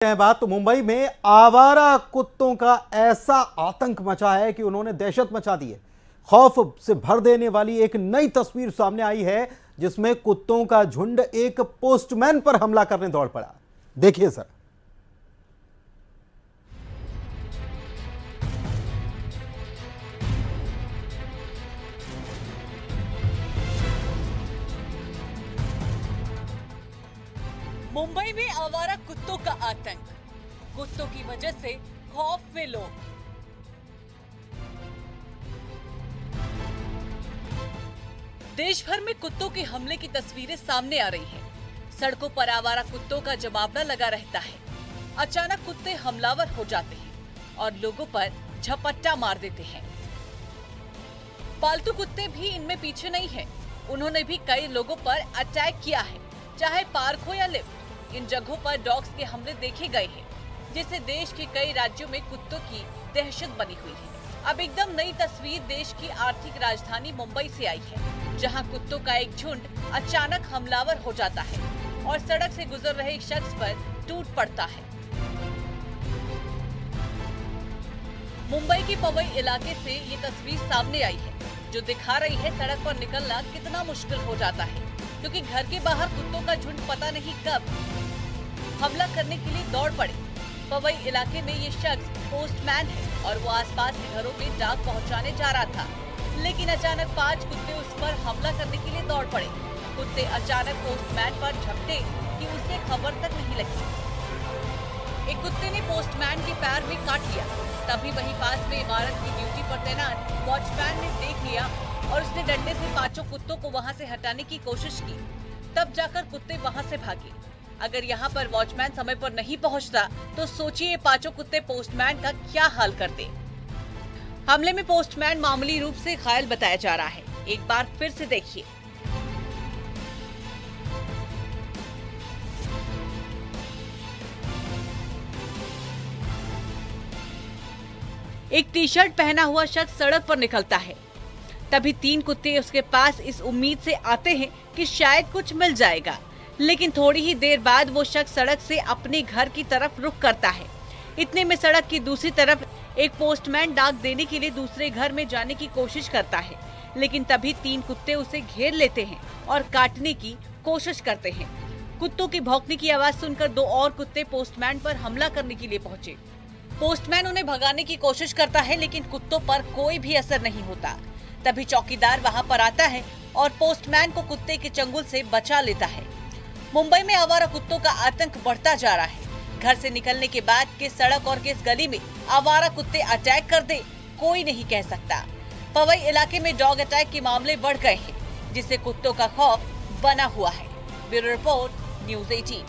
बात तो मुंबई में आवारा कुत्तों का ऐसा आतंक मचा है कि उन्होंने दहशत मचा दी है। खौफ से भर देने वाली एक नई तस्वीर सामने आई है जिसमें कुत्तों का झुंड एक पोस्टमैन पर हमला करने दौड़ पड़ा। देखिए सर। मुंबई में आवारा कुत्तों का आतंक, कुत्तों की वजह से खौफ में लोग। देश भर में कुत्तों के हमले की तस्वीरें सामने आ रही हैं। सड़कों पर आवारा कुत्तों का जमावड़ा लगा रहता है। अचानक कुत्ते हमलावर हो जाते हैं और लोगों पर झपट्टा मार देते हैं। पालतू कुत्ते भी इनमें पीछे नहीं हैं। उन्होंने भी कई लोगों पर अटैक किया है, चाहे पार्क हो या लिफ्ट। इन जगहों पर डॉग्स के हमले देखे गए हैं, जिससे देश के कई राज्यों में कुत्तों की दहशत बनी हुई है। अब एकदम नई तस्वीर देश की आर्थिक राजधानी मुंबई से आई है, जहां कुत्तों का एक झुंड अचानक हमलावर हो जाता है और सड़क से गुजर रहे एक शख्स पर टूट पड़ता है। मुंबई के पवई इलाके से ये तस्वीर सामने आई है, जो दिखा रही है सड़क पर निकलना कितना मुश्किल हो जाता है, क्योंकि घर के बाहर कुत्तों का झुंड पता नहीं कब हमला करने के लिए दौड़ पड़े। पवई इलाके में ये शख्स पोस्टमैन है और वो आसपास के घरों में डाक पहुंचाने जा रहा था, लेकिन अचानक 5 कुत्ते उस पर हमला करने के लिए दौड़ पड़े। कुत्ते अचानक पोस्टमैन पर झपटे कि उसे खबर तक नहीं लगी। एक कुत्ते ने पोस्टमैन के पैर में काट लिया। तभी वहीं पास में इमारत की ड्यूटी पर तैनात वॉचमैन ने देख लिया और उसने डंडे से 5 कुत्तों को वहां से हटाने की कोशिश की। तब जाकर कुत्ते वहां से भागे। अगर यहाँ पर वॉचमैन समय पर नहीं पहुंचता तो सोचिए 5 कुत्ते पोस्टमैन का क्या हाल करते। हमले में पोस्टमैन मामूली रूप से घायल बताया जा रहा है। एक बार फिर से देखिए। एक टी शर्ट पहना हुआ शख्स सड़क पर निकलता है। तभी 3 कुत्ते उसके पास इस उम्मीद से आते हैं कि शायद कुछ मिल जाएगा, लेकिन थोड़ी ही देर बाद वो शख्स सड़क से अपने घर की तरफ रुख करता है। इतने में सड़क की दूसरी तरफ एक पोस्टमैन डाक देने के लिए दूसरे घर में जाने की कोशिश करता है, लेकिन तभी 3 कुत्ते उसे घेर लेते हैं और काटने की कोशिश करते हैं। कुत्तों की भौंकने की आवाज सुनकर 2 और कुत्ते पोस्टमैन पर हमला करने के लिए पहुंचे। पोस्टमैन उन्हें भगाने की कोशिश करता है, लेकिन कुत्तों पर कोई भी असर नहीं होता। तभी चौकीदार वहां पर आता है और पोस्टमैन को कुत्ते के चंगुल से बचा लेता है। मुंबई में आवारा कुत्तों का आतंक बढ़ता जा रहा है। घर से निकलने के बाद किस सड़क और किस गली में आवारा कुत्ते अटैक कर दे, कोई नहीं कह सकता। पवई इलाके में डॉग अटैक के मामले बढ़ गए हैं, जिससे कुत्तों का खौफ बना हुआ है। Bureau report, news 18।